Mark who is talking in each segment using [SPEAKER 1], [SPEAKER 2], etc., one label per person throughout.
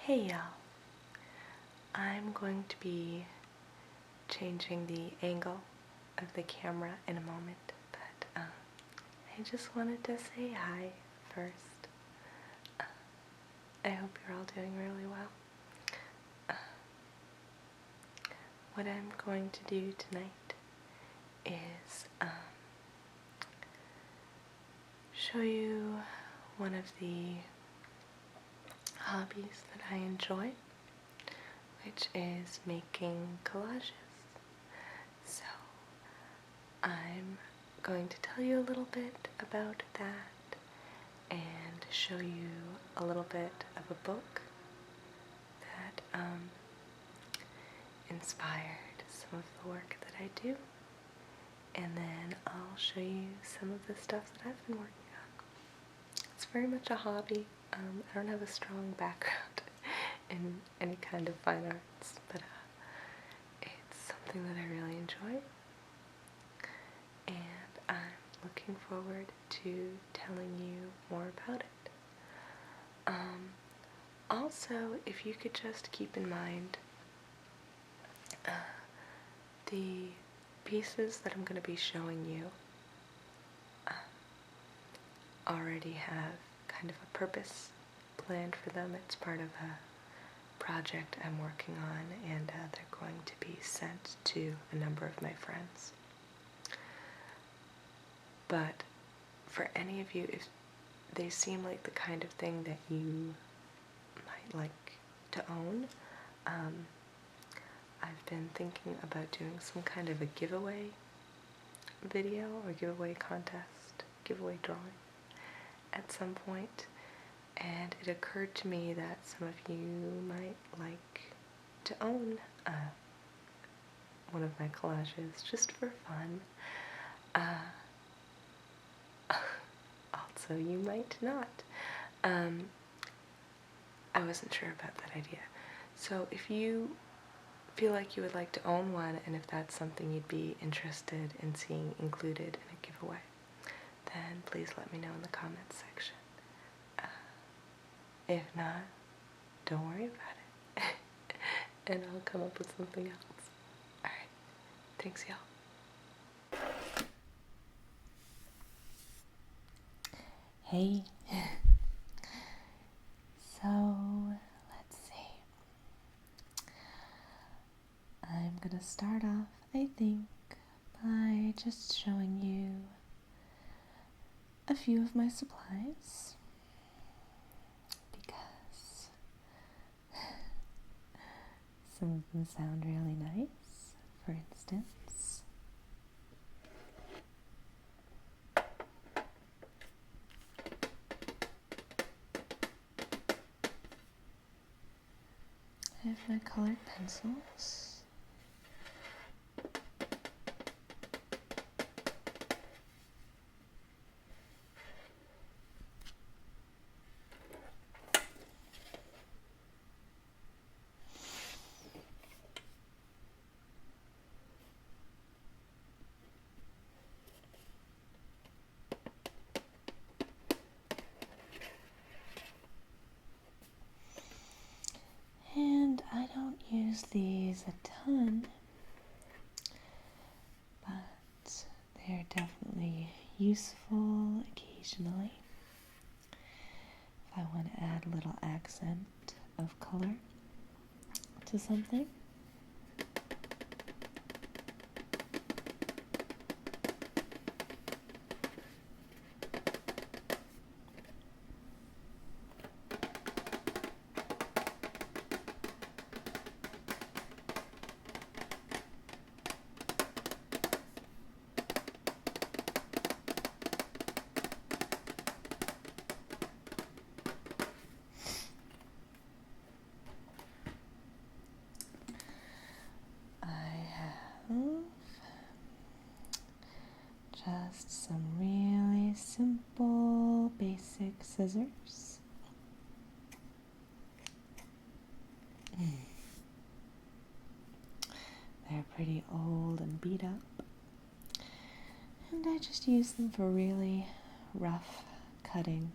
[SPEAKER 1] Hey y'all, I'm going to be changing the angle of the camera in a moment, but I just wanted to say hi first. I hope you're all doing really well. What I'm going to do tonight is show you one of the hobbies that I enjoy, which is making collages. So I'm going to tell you a little bit about that and show you a little bit of a book that inspired some of the work that I do, and then I'll show you some of the stuff that I've been working on. It's very much a hobby. I don't have a strong background in any kind of fine arts, but it's something that I really enjoy, and I'm looking forward to telling you more about it. Also, if you could just keep in mind the pieces that I'm going to be showing you already have kind of a purpose planned for them. It's part of a project I'm working on, and they're going to be sent to a number of my friends. But for any of you, if they seem like the kind of thing that you might like to own, I've been thinking about doing some kind of a giveaway video or giveaway contest, giveaway drawing at some point, and it occurred to me that some of you might like to own one of my collages just for fun. Also, you might not. I wasn't sure about that idea. So if you feel like you would like to own one, and if that's something you'd be interested in seeing included in a giveaway, then please let me know in the comments section. If not, don't worry about it. And I'll come up with something else. Alright, thanks y'all. Hey. So, let's see. I'm gonna start off, I think, by just showing you a few of my supplies, because some of them sound really nice. For instance, I have my colored pencils. And I don't use these a ton, but they're definitely useful occasionally if I want to add a little accent of color to something. Just some really simple, basic scissors. They're pretty old and beat up, and I just use them for really rough cutting.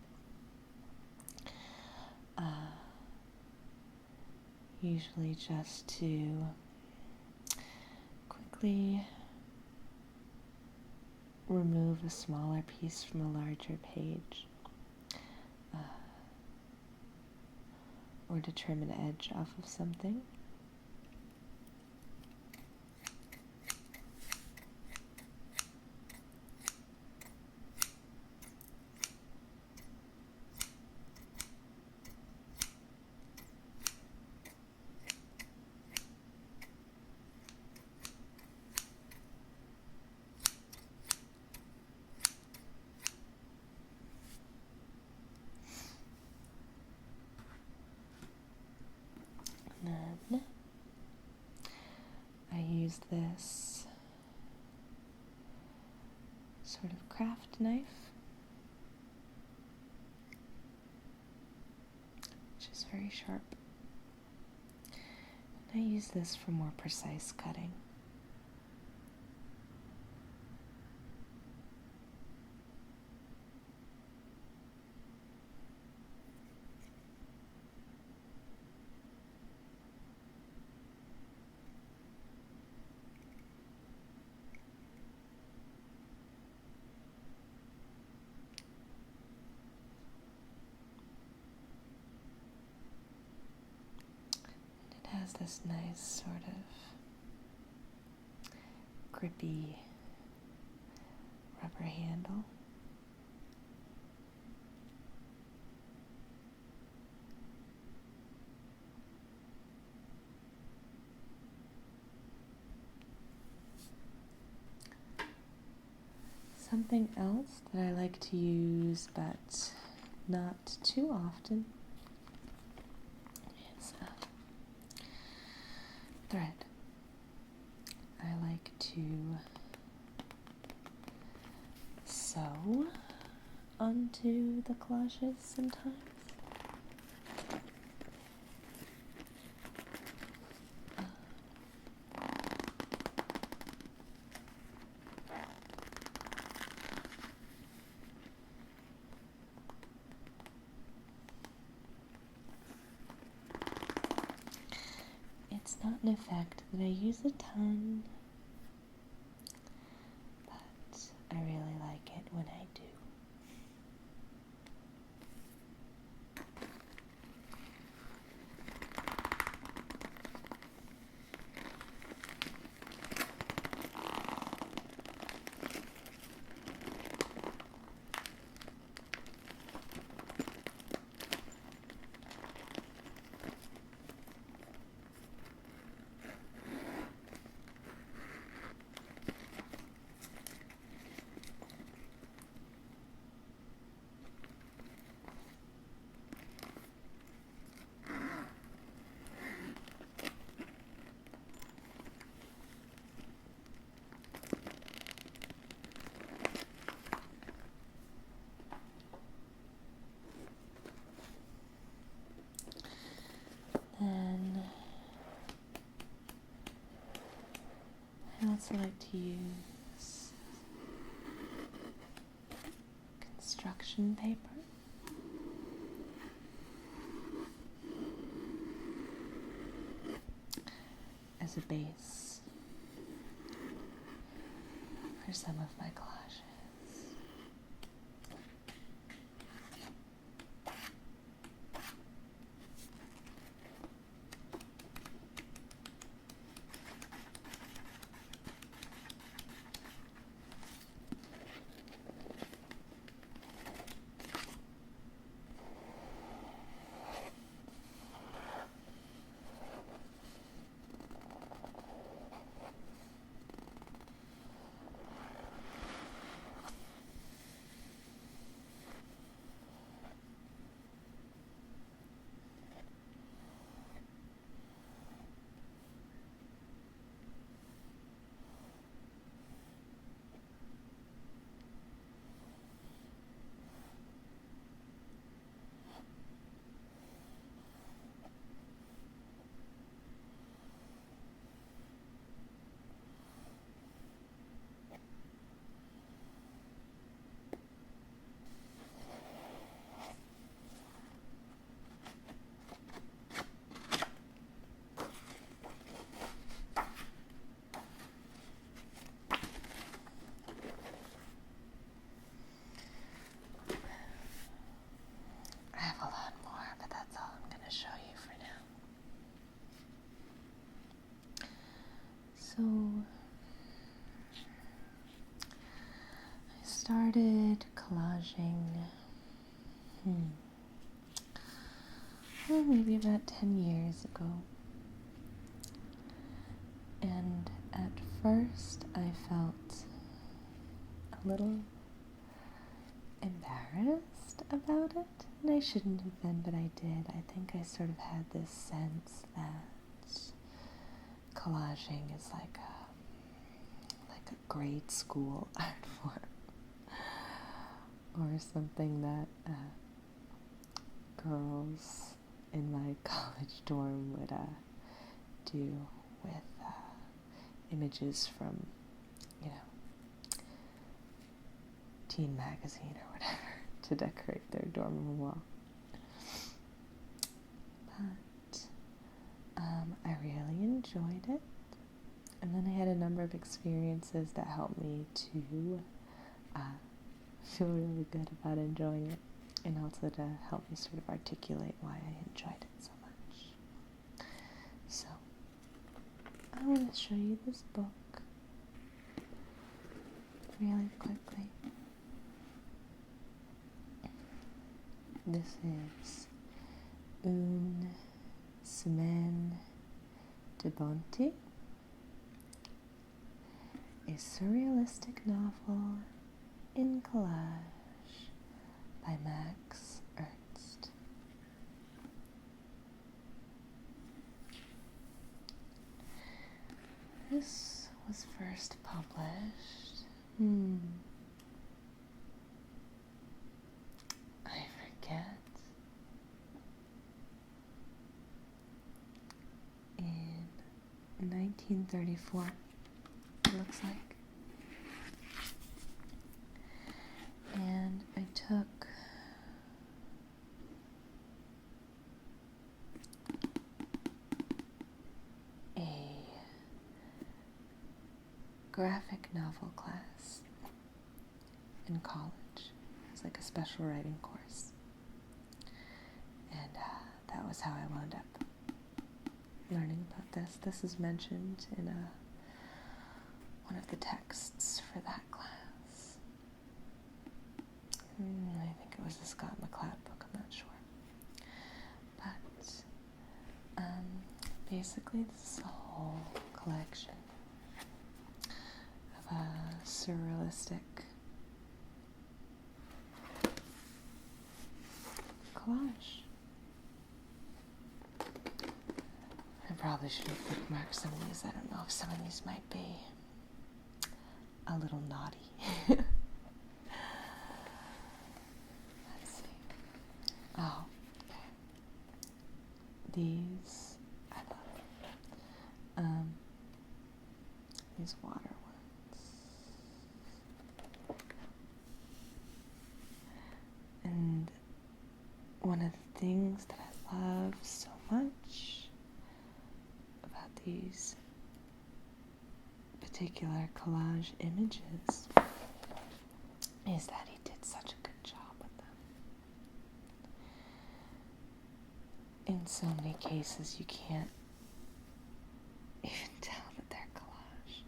[SPEAKER 1] usually just to quickly remove a smaller piece from a larger page, or to trim an edge off of something. Then I use this sort of craft knife, which is very sharp. And I use this for more precise cutting. It has this nice sort of grippy rubber handle. Something else that I like to use, but not too often, is thread. I like to sew onto the collages sometimes. It's not an effect that I use a ton, but I really like it when I do. Then I also like to use construction paper as a base for some of my collages. collaging, well, maybe about 10 years ago. And at first I felt a little embarrassed about it, and I shouldn't have been, but I did. I think I sort of had this sense that collaging is like a grade school art form, or something that girls in my college dorm would do with images from, teen magazine or whatever to decorate their dorm room wall. But I really enjoyed it, and then I had a number of experiences that helped me to feel really good about enjoying it, and also to help me sort of articulate why I enjoyed it so much. So I want to show you this book really quickly. This is Une Semaine de Bonté, a surrealistic novel in collage by Max Ernst. This was first published, I forget, in 1934, it looks like. And I took a graphic novel class in college. It's like a special writing course. And that was how I wound up learning about this. This is mentioned in one of the texts for that class. I think it was a Scott McCloud book, I'm not sure. But basically this is a whole collection of surrealistic collage. I probably shouldn't bookmark some of these. I don't know if some of these might be a little naughty. Let's see. Oh, okay. These, I love. These water ones. And one of the things that I love so much about these particular collage images is that he did such a good job with them. In so many cases, you can't even tell that they're collage.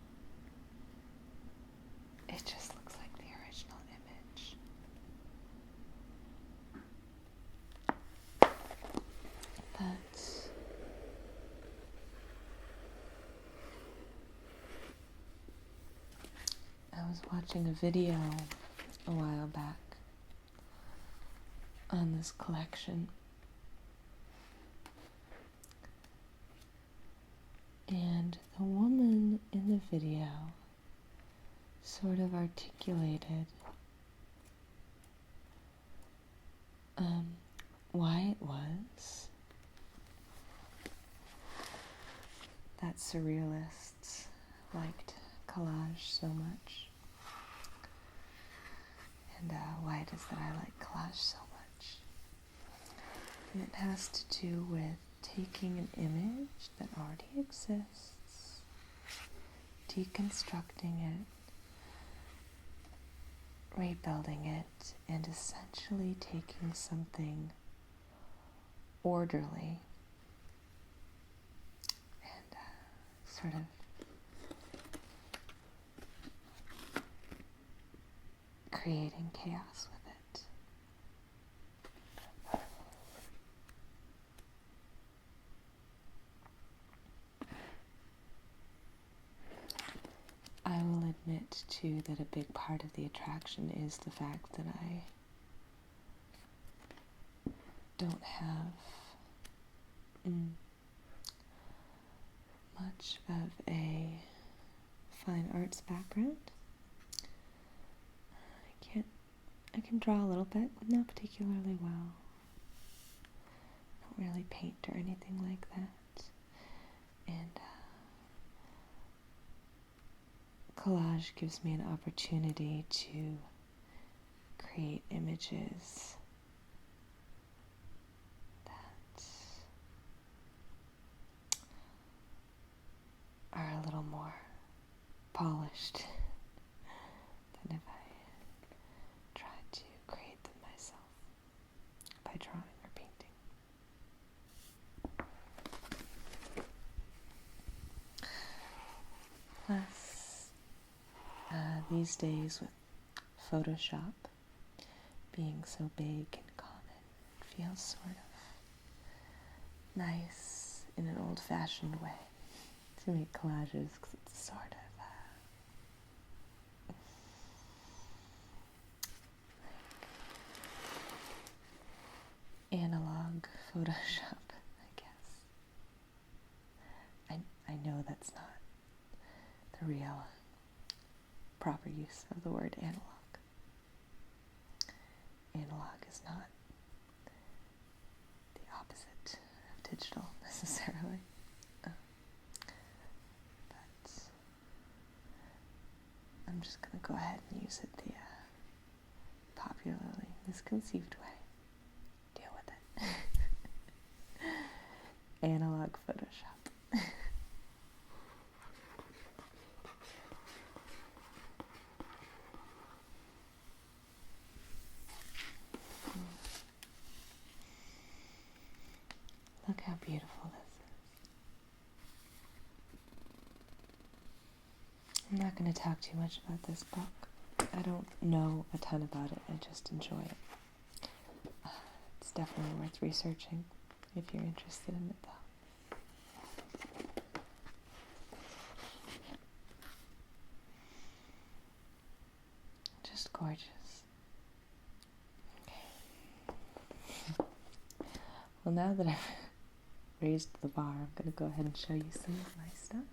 [SPEAKER 1] It just looks like the original image. But I was watching a video a while back on this collection, and the woman in the video sort of articulated why it was that surrealists liked collage so much, and why it is that I like collage so much. And it has to do with taking an image that already exists, deconstructing it, rebuilding it, and essentially taking something orderly and sort of creating chaos with it. too that a big part of the attraction is the fact that I don't have much of a fine arts background. I can draw a little bit, but not particularly well. I don't really paint or anything like that. And collage gives me an opportunity to create images that are a little more polished than if I tried to create them myself by drawing or painting. Plus, these days with Photoshop being so big and common, it feels sort of nice in an old-fashioned way to make collages, because it's sort of like analog Photoshop, I guess. I know that's not the real proper use of the word analog. Analog is not the opposite of digital necessarily. But I'm just going to go ahead and use it the popularly misconceived way. Deal with it. Analog Photoshop. Look how beautiful this is. I'm not going to talk too much about this book. I don't know a ton about it. I just enjoy it. It's definitely worth researching if you're interested in it, though. Just gorgeous. Okay. Well, now that I've raised the bar, I'm going to go ahead and show you some of my stuff.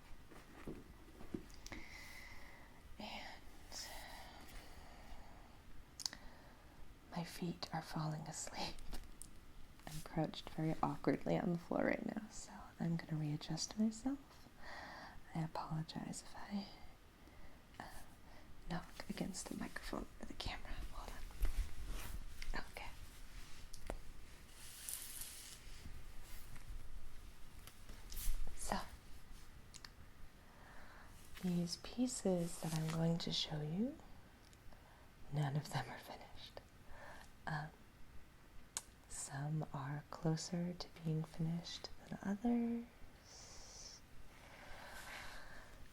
[SPEAKER 1] And my feet are falling asleep. I'm crouched very awkwardly on the floor right now, so I'm going to readjust myself. I apologize if I knock against the microphone or the camera. Hold on. Okay. So, these pieces that I'm going to show you, none of them are finished. Some are closer to being finished than others.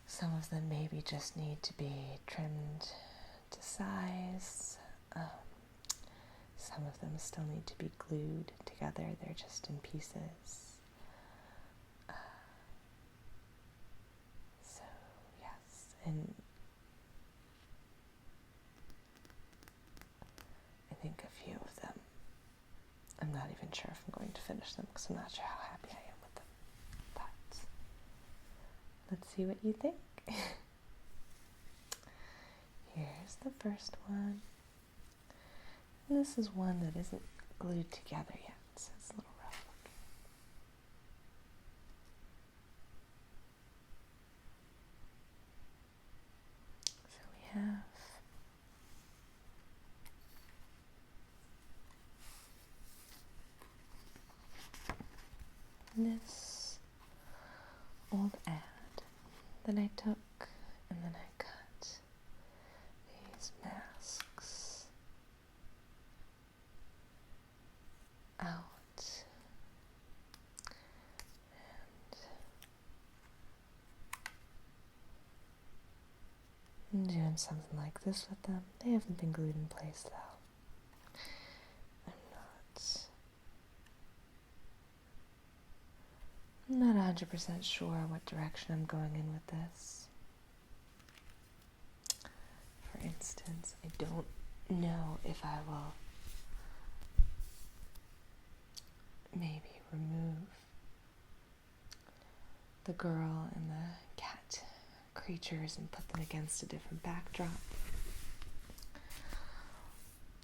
[SPEAKER 1] Some of them maybe just need to be trimmed to size. Some of them still need to be glued together. They're just in pieces. So, yes, and I think a few of them, I'm not even sure if I'm going to finish them because I'm not sure how happy I am with them. But let's see what you think. Here's the first one. And this is one that isn't glued together yet, so it's a little rough looking. So we have this old ad that I took, and then I cut these masks out, and I'm doing something like this with them. They haven't been glued in place though. I'm not 100% sure what direction I'm going in with this. instance, I don't know if I will maybe remove the girl and the cat creatures and put them against a different backdrop.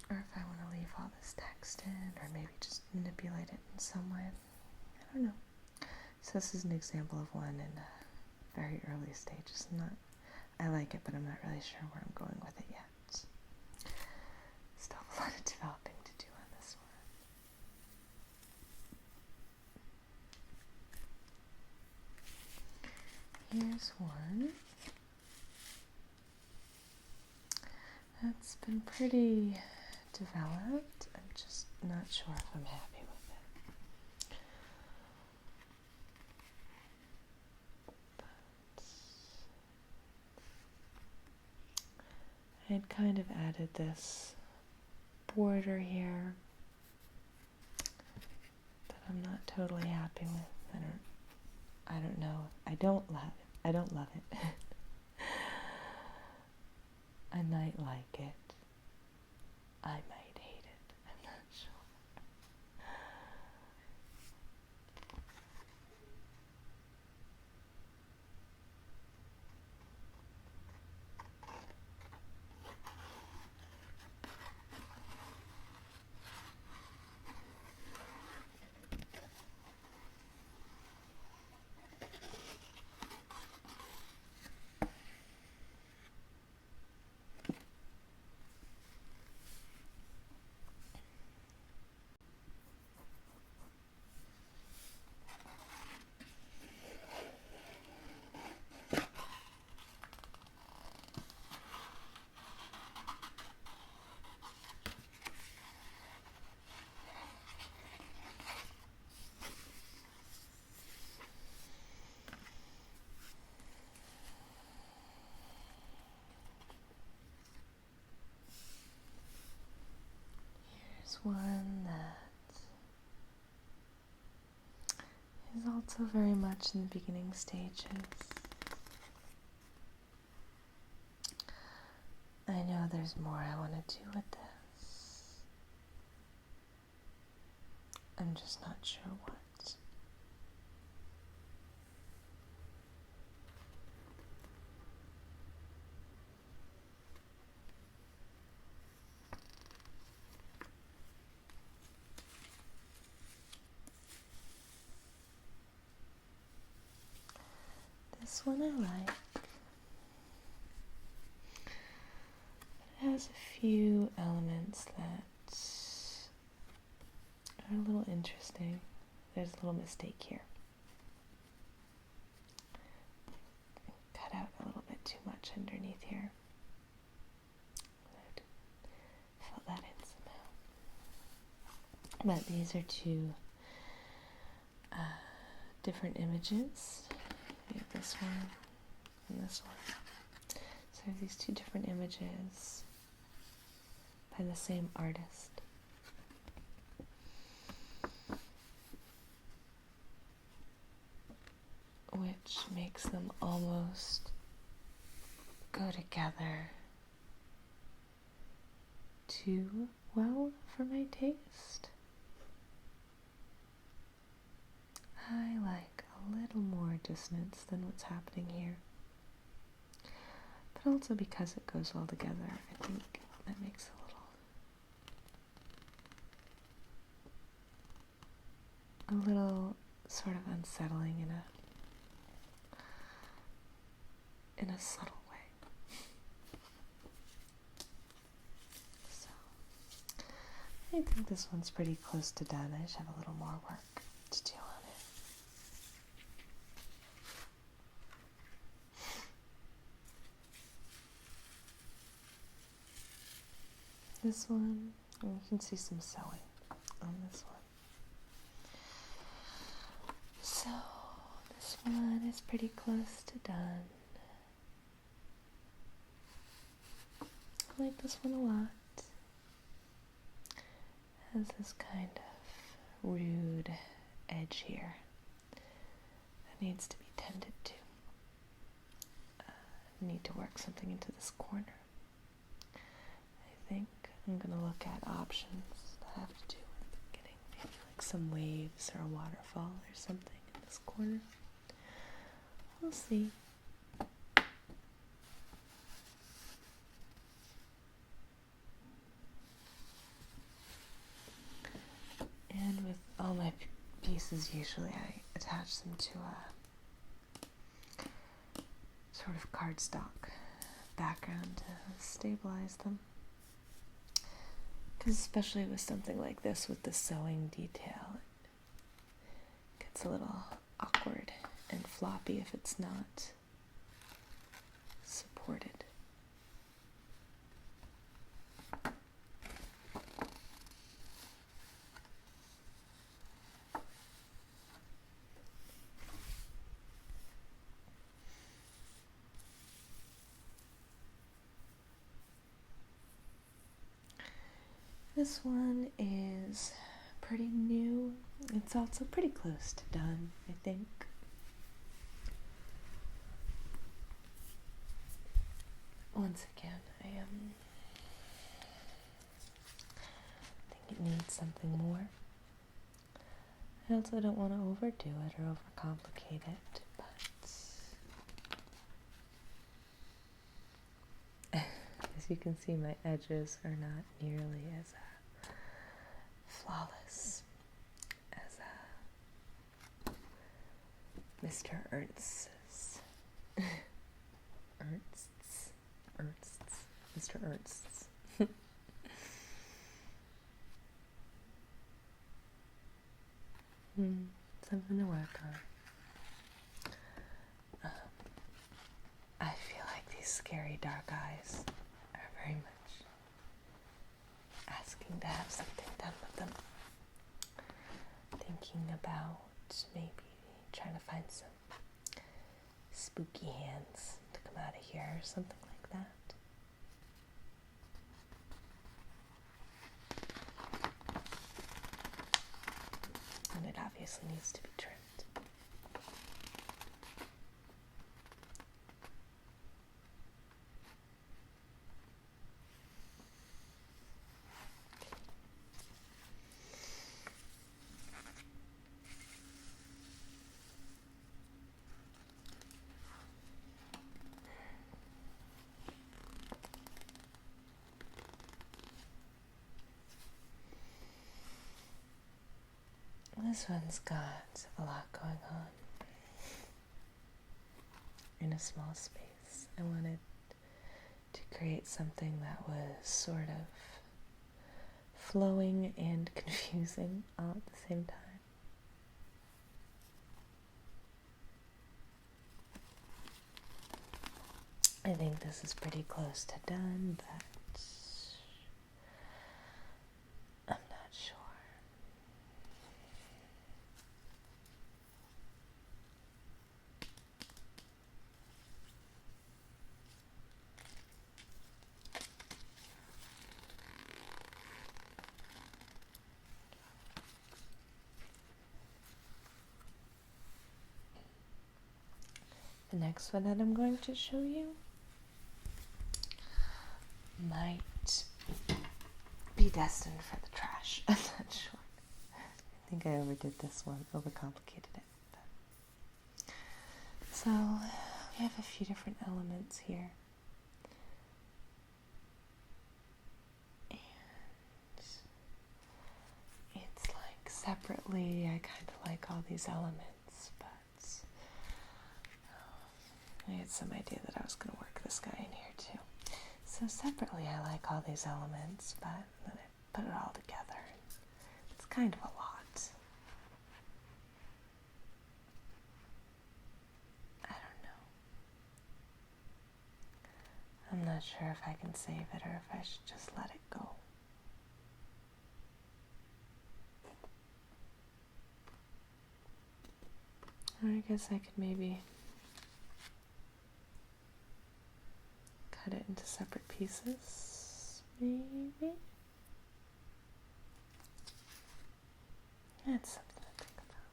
[SPEAKER 1] Or if I want to leave all this text in, or maybe just manipulate it in some way. I don't know. So this is an example of one in very early stages. I like it, but I'm not really sure where I'm going with it yet. Still have a lot of developing to do on this one. Here's one that's been pretty developed. I'm just not sure if I'm happy with it. But I had kind of added this border here that I'm not totally happy with. I don't know. I don't love it. I might like it. I might hate it. I'm not sure. One that is also very much in the beginning stages. I know there's more I want to do with this. I'm just not sure what. This one I like. It has a few elements that are a little interesting. There's a little mistake here. Cut out a little bit too much underneath here. I'd fill that in somehow. But these are two different images. We have this one and this one. So I have these two different images by the same artist. Which makes them almost go together too well for my taste. I like a little more dissonance than what's happening here. But also because it goes well together, I think that makes a little sort of unsettling in a subtle way. So I think this one's pretty close to done. I just have a little more work to do on it. This one, you can see some sewing on this one. So, this one is pretty close to done. I like this one a lot. It has this kind of rude edge here that needs to be tended to. I need to work something into this corner. think I'm going to look at options that have to do with getting maybe like some waves or a waterfall or something in this corner. We'll see. And with all my pieces, usually I attach them to a sort of cardstock background to stabilize them. Because especially with something like this, with the sewing detail, it gets a little awkward and floppy if it's not supported. This one is pretty new. It's also pretty close to done, I think. Once again, I think it needs something more. I also don't want to overdo it or overcomplicate it, but as you can see, my edges are not nearly as flawless as Mr. Ernst's. Mr. Ernst's. Something to work on. I feel like these scary dark eyes are very much asking to have something done with them. Thinking about maybe trying to find some spooky hands to come out of here or something like that. And it obviously needs to be trimmed. This one's got a lot going on in a small space. I wanted to create something that was sort of flowing and confusing all at the same time. I think this is pretty close to done, but I'm not sure. The next one that I'm going to show you might be destined for the trash. I'm not sure. I think I overdid this one, overcomplicated it. But. So, we have a few different elements here. And it's like separately, I kind of like all these elements, but I had some idea that I was going to work this guy in here too. So separately, I like all these elements, but then I put it all together. It's kind of a lot. I don't know. I'm not sure if I can save it or if I should just let it go. Or I guess I could maybe cut it into separate pieces, maybe? That's something to think about.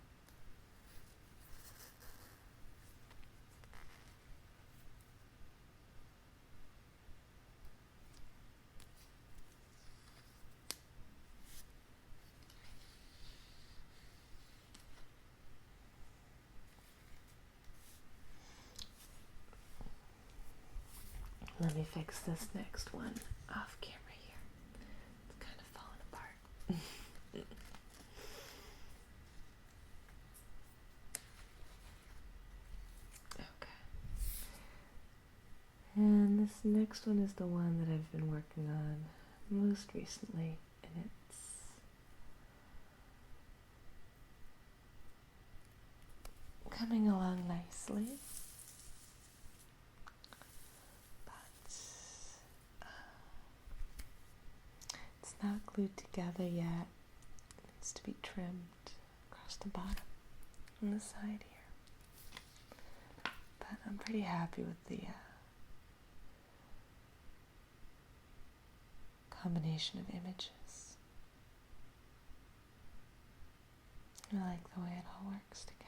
[SPEAKER 1] Let me fix this next one off camera here. It's kind of falling apart. Okay. And this next one is the one that I've been working on most recently, and it's coming along nicely. It's not glued together yet. It needs to be trimmed across the bottom on the side here. But I'm pretty happy with the combination of images. I like the way it all works together.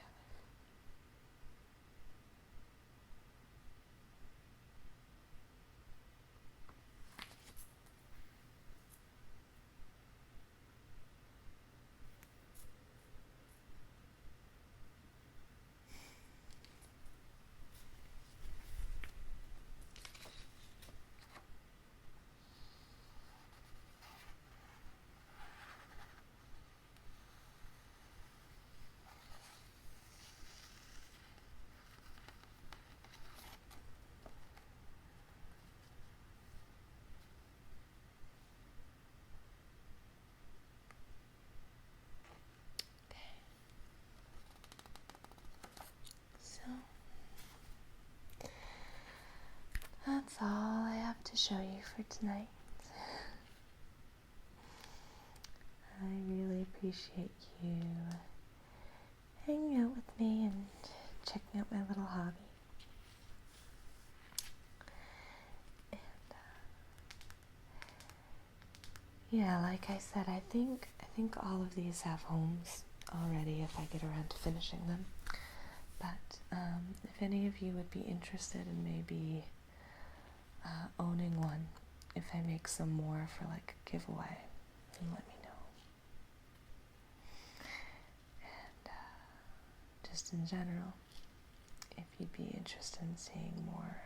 [SPEAKER 1] That's all I have to show you for tonight. I really appreciate you hanging out with me and checking out my little hobby. And yeah, like I said, I think all of these have homes already if I get around to finishing them. But if any of you would be interested in maybe owning one, if I make some more for like a giveaway, then let me know. And just in general, if you'd be interested in seeing more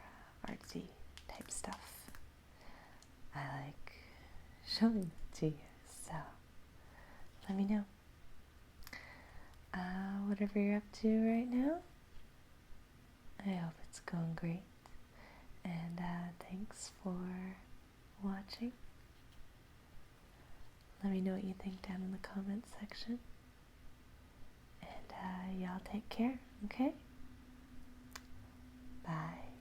[SPEAKER 1] artsy type stuff, I like showing it to you, so let me know. Whatever you're up to right now, I hope it's going great. And thanks for watching. Let me know what you think down in the comments section. And y'all take care, okay? Bye.